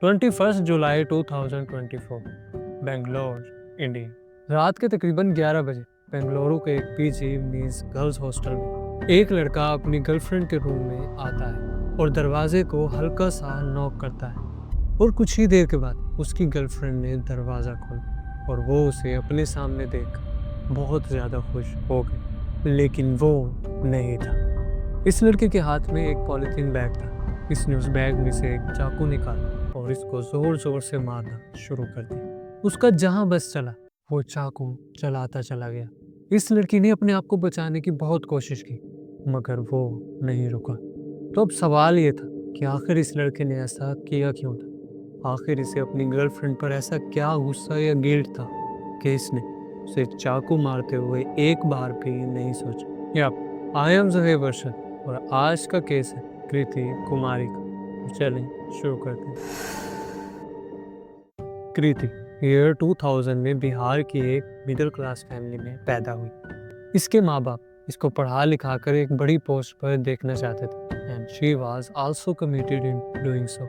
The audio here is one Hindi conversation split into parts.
21 जुलाई 2024 बेंगलोर, इंडिया। रात के तकरीबन 11 बजे बेंगलुरु के एक पीजी मींस गर्ल्स हॉस्टल में एक लड़का अपनी गर्लफ्रेंड के रूम में आता है और दरवाजे को हल्का सा नॉक करता है। और कुछ ही देर के बाद उसकी गर्लफ्रेंड ने दरवाज़ा खोला और वो उसे अपने सामने देख बहुत ज़्यादा खुश हो गई, लेकिन वो नहीं था। इस लड़के के हाथ में एक पॉलिथीन बैग था। इसने उस बैग में से एक चाकू निकाला और इसको जोर जोर से मारना शुरू कर दिया। उसका जहां बस चला वो चाकू चलाता चला गया। इस लड़की ने अपने आप को बचाने की बहुत कोशिश की, मगर वो नहीं रुका। तो अब सवाल ये था कि आखिर इस लड़के ने ऐसा किया क्यों था। आखिर इसे अपनी गर्लफ्रेंड पर ऐसा क्या गुस्सा या गिल्ट था कि इसने उसे चाकू मारते हुए एक बार भी नहीं सोचा। या आई एम ज़ुहैब अरशद और आज का केस है कृति कुमारी का। तो चलें शुरू करते हैं। कृति ईयर 2000 में बिहार की एक मिडिल क्लास फैमिली में पैदा हुई। इसके माँ बाप इसको पढ़ा लिखा कर एक बड़ी पोस्ट पर देखना चाहते थे and she was also committed in doing so.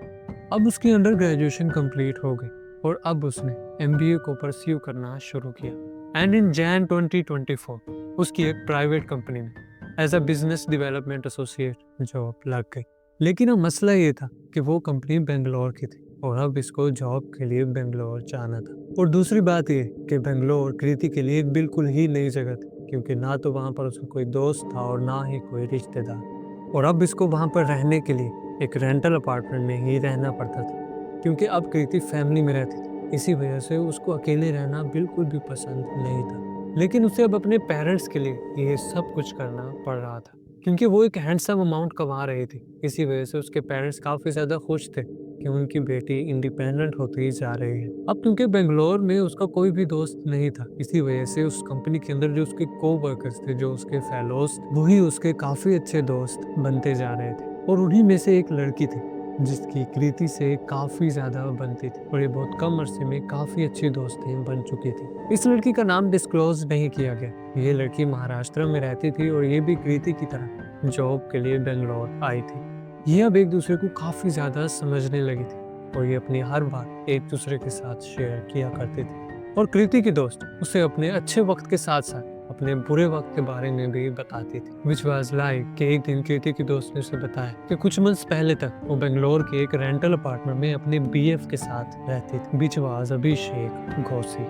अब उसकी अंडर ग्रेजुएशन कंप्लीट हो गई और अब उसने एमबीए को परस्यू करना शुरू किया एंड इन जैन 2024 उसकी एक प्राइवेट कंपनी में as a business development associate job लग गई। लेकिन अब मसला ये था कि वो कंपनी बेंगलोर की थी और अब इसको जॉब के लिए बेंगलोर जाना था। और दूसरी बात ये कि बेंगलोर कृति के लिए एक बिल्कुल ही नई जगह थी, क्योंकि ना तो वहाँ पर उसका कोई दोस्त था और ना ही कोई रिश्तेदार। और अब इसको वहाँ पर रहने के लिए एक रेंटल अपार्टमेंट में ही रहना पड़ता था, क्योंकि अब कृति फैमिली में रहती थी। इसी वजह से उसको अकेले रहना बिल्कुल भी पसंद नहीं था। लेकिन उसे अब अपने पेरेंट्स के लिए ये सब कुछ करना पड़ रहा था, क्योंकि वो एक हैंडसम अमाउंट कमा रही थी। इसी वजह से उसके पेरेंट्स काफ़ी ज़्यादा खुश थे कि उनकी बेटी इंडिपेंडेंट होती जा रही है। अब क्योंकि बेंगलोर में उसका कोई भी दोस्त नहीं था, इसी वजह से उस कंपनी के अंदर जो उसके को-वर्कर्स थे, जो उसके फेलोज, वही उसके काफ़ी अच्छे दोस्त बनते जा रहे थे। और उन्हीं में से एक लड़की थी जिसकी कृति से काफ़ी ज़्यादा बनती थी और ये बहुत कम अरसे में काफ़ी अच्छी दोस्तें बन चुकी थी। इस लड़की का नाम डिस्क्लोज नहीं किया गया। ये लड़की महाराष्ट्र में रहती थी और ये भी कृति की तरह जॉब के लिए बेंगलोर आई थी। ये अब एक दूसरे को काफ़ी ज़्यादा समझने लगी थी और ये अपनी हर बात एक दूसरे के साथ शेयर किया करते थे। और कृति की दोस्त उसे अपने अच्छे वक्त के साथ साथ अपने बुरे वक्त के बारे में भी बताती थी। विच वाज लाइक कि एक दिन कृति की दोस्त ने उसे बताया कि कुछ मंथ्स पहले तक वो बेंगलोर के एक रेंटल अपार्टमेंट में अपने बीएफ के साथ रहती थी। विच वाज अभिषेक घोसी।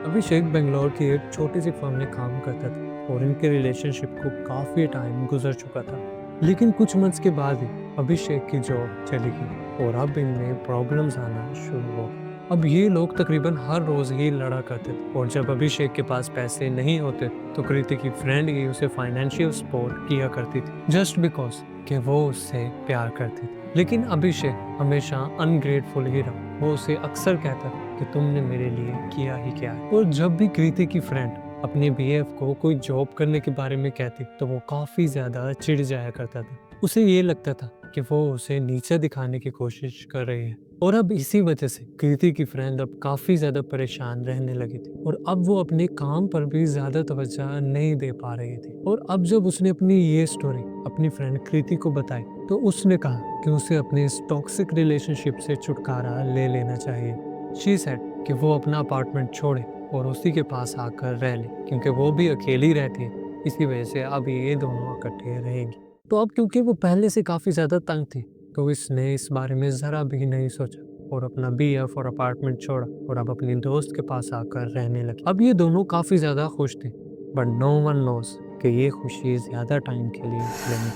अभिषेक बेंगलोर की एक छोटी सी फर्म में काम करता था और इनके रिलेशनशिप को काफी टाइम गुजर चुका था। लेकिन कुछ मंथ्स के बाद ही अभिषेक की जॉब चली गई और अब इनमें प्रॉब्लम्स आना शुरू हो गए। अब ये लोग तकरीबन हर रोज ही लड़ा करते थे और जब अभिषेक के पास पैसे नहीं होते तो कृति की फ्रेंड ही उसे फाइनेंशियल सपोर्ट किया करती थी, जस्ट बिकॉज कि वो उससे प्यार करती थी। लेकिन अभिषेक हमेशा अनग्रेटफुल ही रहा। वो उसे अक्सर कहता था कि तुमने मेरे लिए किया ही क्या है। और जब भी कृति की फ्रेंड अपने बीएफ को कोई जॉब करने के बारे में कहती तो वो काफी ज्यादा चिढ़ जाया करता था। उसे ये लगता था कि वो उसे नीचे दिखाने की कोशिश कर रही है। और अब इसी वजह से कृति की फ्रेंड अब काफी ज्यादा परेशान रहने लगी थी और अब वो अपने काम पर भी ज्यादा तवज्जो नहीं दे पा रही थी। और अब जब उसने अपनी ये स्टोरी अपनी फ्रेंड कृति को बताई तो उसने कहा कि उसे अपने इस टॉक्सिक रिलेशनशिप से छुटकारा ले लेना चाहिए। शी सेड कि वो अपना अपार्टमेंट छोड़े और उसी के पास आकर रह ले, क्योंकि वो भी अकेली रहती है। इसी वजह से अब ये दोनों इकट्ठे रहेंगी। तो अब क्योंकि वो पहले से काफ़ी ज़्यादा तंग थी तो इसने इस बारे में ज़रा भी नहीं सोचा और अपना बीएफ और अपार्टमेंट छोड़ा और अब अपनी दोस्त के पास आकर रहने लगी। अब ये दोनों काफ़ी ज़्यादा खुश थे, बट नो वन नोस कि ये खुशी ज़्यादा टाइम के लिए नहीं,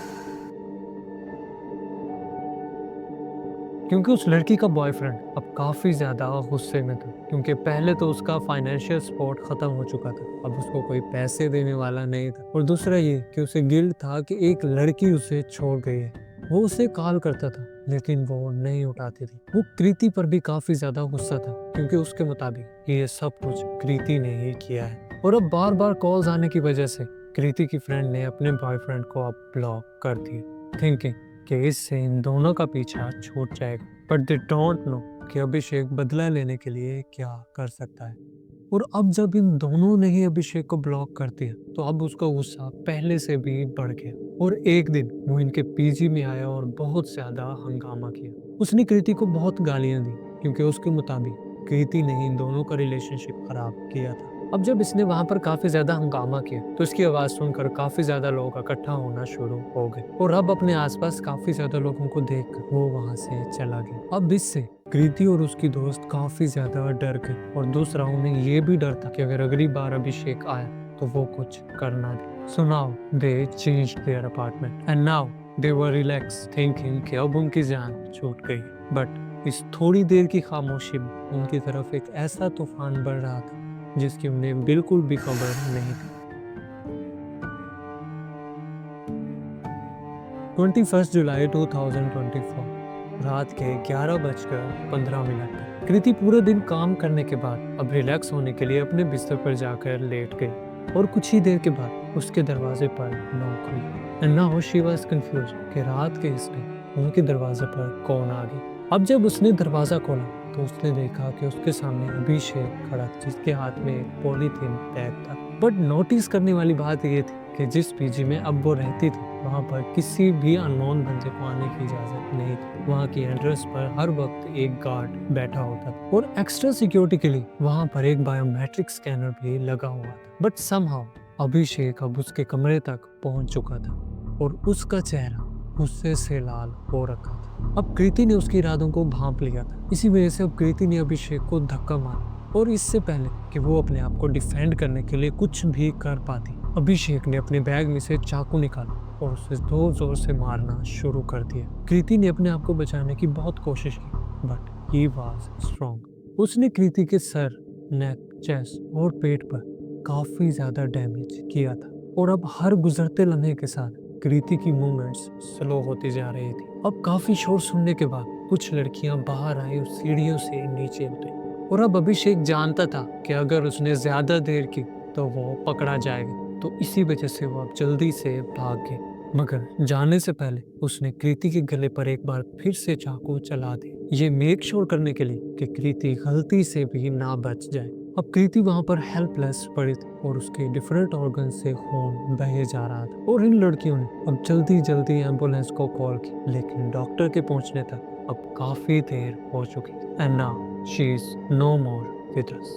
क्योंकि उस लड़की का बॉयफ्रेंड अब काफ़ी ज़्यादा गुस्से में था। क्योंकि पहले तो उसका फाइनेंशियल सपोर्ट ख़त्म हो चुका था, अब उसको कोई पैसे देने वाला नहीं था। और दूसरा ये कि उसे गिल्ट था कि एक लड़की उसे छोड़ गई है। वो उसे कॉल करता था लेकिन वो नहीं उठाती थी। वो कृति पर भी काफ़ी ज़्यादा गुस्सा था, क्योंकि उसके मुताबिक ये सब कुछ कृति ने ही किया है। और अब बार बार कॉल्स आने की वजह से कृति की फ्रेंड ने अपने बॉयफ्रेंड को अब ब्लॉक कर दिया, थिंकिंग कि इससे इन दोनों का पीछा छूट जाएगा। बट दे डोंट नो कि अभिषेक बदला लेने के लिए क्या कर सकता है। और अब जब इन दोनों ने ही अभिषेक को ब्लॉक कर दिया तो अब उसका गुस्सा पहले से भी बढ़ गया और एक दिन वो इनके पीजी में आया और बहुत ज्यादा हंगामा किया। उसने कृति को बहुत गालियां दी क्योंकि उसके मुताबिक कृति ने इन दोनों का रिलेशनशिप खराब किया था। अब जब इसने वहां पर काफी ज्यादा हंगामा किया तो इसकी आवाज सुनकर काफी ज्यादा लोग इकट्ठा होना शुरू हो गए और अब अपने आसपास काफी ज्यादा लोगों को देखकर वो वहां से चला गया। अब इससे कृति और उसकी दोस्त काफी ज्यादा डर गई और दूसरा उन्हें ये भी डर था कि अगर अगली बार अभिषेक आया तो वो कुछ करना दे। So now they changed their apartment and now they were relaxed thinking कि अब उनकी जान छूट गई। बट इस थोड़ी देर की खामोशी में उनकी तरफ एक ऐसा तूफान बढ़ रहा था जिसकी उन्हें बिल्कुल भी खबर नहीं थी। 21 जुलाई 2024 रात के 11:15 पर कृति पूरे दिन काम करने के बाद अब रिलैक्स होने के लिए अपने बिस्तर पर जाकर लेट गई और कुछ ही देर के बाद उसके दरवाजे पर नॉक हुई। And now she was confused कि रात के इस टाइम उनके दरवाजे पर कौन आ गया। अब जब उसने दरवाजा खोला तो उसने देखा कि उसके सामने अभिषेक खड़ा था जिसके हाथ में एक पॉलीथीन बैग था। बट नोटिस करने वाली बात ये थी कि जिस पीजी में अब वो रहती थी वहाँ पर किसी भी अननोन बंदे को आने की इजाजत नहीं थी। वहाँ की एंट्रेंस पर हर वक्त एक गार्ड बैठा होता था और एक्स्ट्रा सिक्योरिटी के लिए वहाँ पर एक बायोमेट्रिक स्कैनर भी लगा हुआ था। बट समहाउ अभिषेक अब उसके कमरे तक पहुँच चुका था और उसका चेहरा गुस्से से लाल हो रखा था। अब कृति ने उसके इरादों को भांप लिया था। इसी वजह से अब कृति ने अभिषेक को धक्का मारा और इससे पहले कि वो अपने आप को डिफेंड करने के लिए कुछ भी कर पाती अभिषेक ने अपने बैग में से चाकू निकाला और उसे जोर जोर से मारना शुरू कर दिया। कृति ने अपने आप को बचाने की बहुत कोशिश की बट ही वाज स्ट्रॉन्ग। उसने कृति के सर, नेक, चेस्ट और पेट पर काफी ज्यादा डैमेज किया था और अब हर गुजरते लम्हे के साथ कृति की मूवमेंट्स स्लो होती जा रही थी। अब काफी शोर सुनने के बाद कुछ लड़कियां बाहर आई और सीढ़ियों से नीचे उतरी और अब अभिषेक जानता था कि अगर उसने ज्यादा देर की तो वो पकड़ा जाएगा, तो इसी वजह से वो अब जल्दी से भाग गए। मगर जाने से पहले उसने कृति के गले पर एक बार फिर से चाकू चला दी, ये मेक श्योर करने के लिए कि कृति गलती से भी ना बच जाए। अब कृति वहां पर हेल्पलेस पड़ी थी और उसके डिफरेंट ऑर्गन से खून बहे जा रहा था और इन लड़कियों ने अब जल्दी जल्दी एम्बुलेंस को कॉल की, लेकिन डॉक्टर के पहुंचने तक अब काफी देर हो चुकी। And now she is no more with us.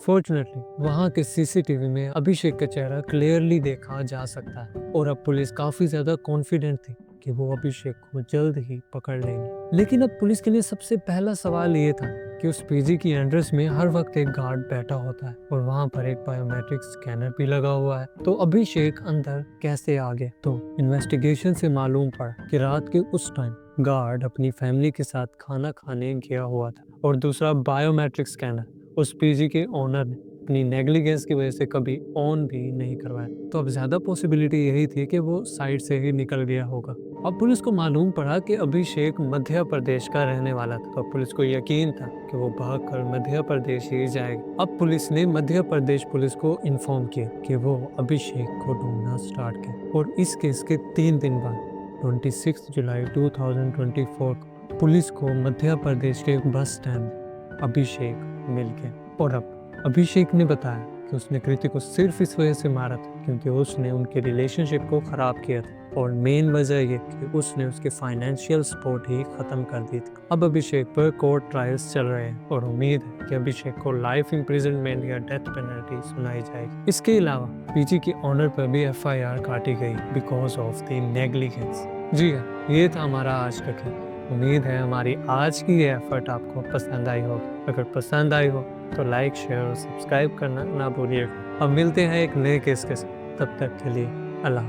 Fortunately वहाँ के सीसीटीवी में अभिषेक का चेहरा क्लियरली देखा जा सकता है और अब पुलिस काफी ज्यादा कॉन्फिडेंट थी कि वो अभिषेक को जल्द ही पकड़ लेंगे। लेकिन अब पुलिस के लिए सबसे पहला सवाल ये था कि उस पीजी की एंट्रेंस में हर वक्त एक गार्ड बैठा होता है और वहाँ पर एक बायोमेट्रिक स्कैनर भी लगा हुआ है, तो अभिषेक अंदर कैसे आ गए? तो इन्वेस्टिगेशन से मालूम पड़ा कि रात के उस टाइम गार्ड अपनी फैमिली के साथ खाना खाने गया हुआ था और दूसरा बायोमेट्रिक स्कैनर उस पीजी के ओनर ने अपनी नेग्लिजेंस की वजह से कभी ऑन भी नहीं करवाया। तो अब ज्यादा पॉसिबिलिटी यही थी कि वो साइड से ही निकल गया होगा। अब पुलिस को मालूम पड़ा कि अभिषेक मध्य प्रदेश का रहने वाला था, तो पुलिस को यकीन था कि वो भागकर मध्य प्रदेश ही जाएगा। अब पुलिस ने मध्य प्रदेश पुलिस को इन्फॉर्म किया कि वो अभिषेक को ढूंढना स्टार्ट किया और इस केस के 3 दिन बाद 26 जुलाई 2024 को पुलिस को मध्य प्रदेश के बस स्टैंड अभिषेक मिल गया और अब अभिषेक ने बताया कि उसने कृति को सिर्फ इस वजह से मारा था क्योंकि उसने उनके रिलेशनशिप को खराब किया था और मेन वजह ये कि उसने उसके फाइनेंशियल सपोर्ट ही खत्म कर दी थी। अब अभिषेक पर कोर्ट ट्रायल्स चल रहे हैं और उम्मीद है कि अभिषेक को लाइफ इम्प्रिजनमेंट या डेथ पेनल्टी सुनाई जाएगी। इसके अलावा पीजी के ऑनर पर भी FIR काटी गई बिकॉज ऑफ द नेग्लिजेंस। जी हाँ, ये था हमारा आज का केस। उम्मीद है हमारी आज की ये एफर्ट आपको पसंद आई होगी। अगर पसंद आई हो तो लाइक, शेयर और सब्सक्राइब करना ना भूलिएगा। अब मिलते हैं एक नए केस के साथ, तब तक के लिए अल्लाह।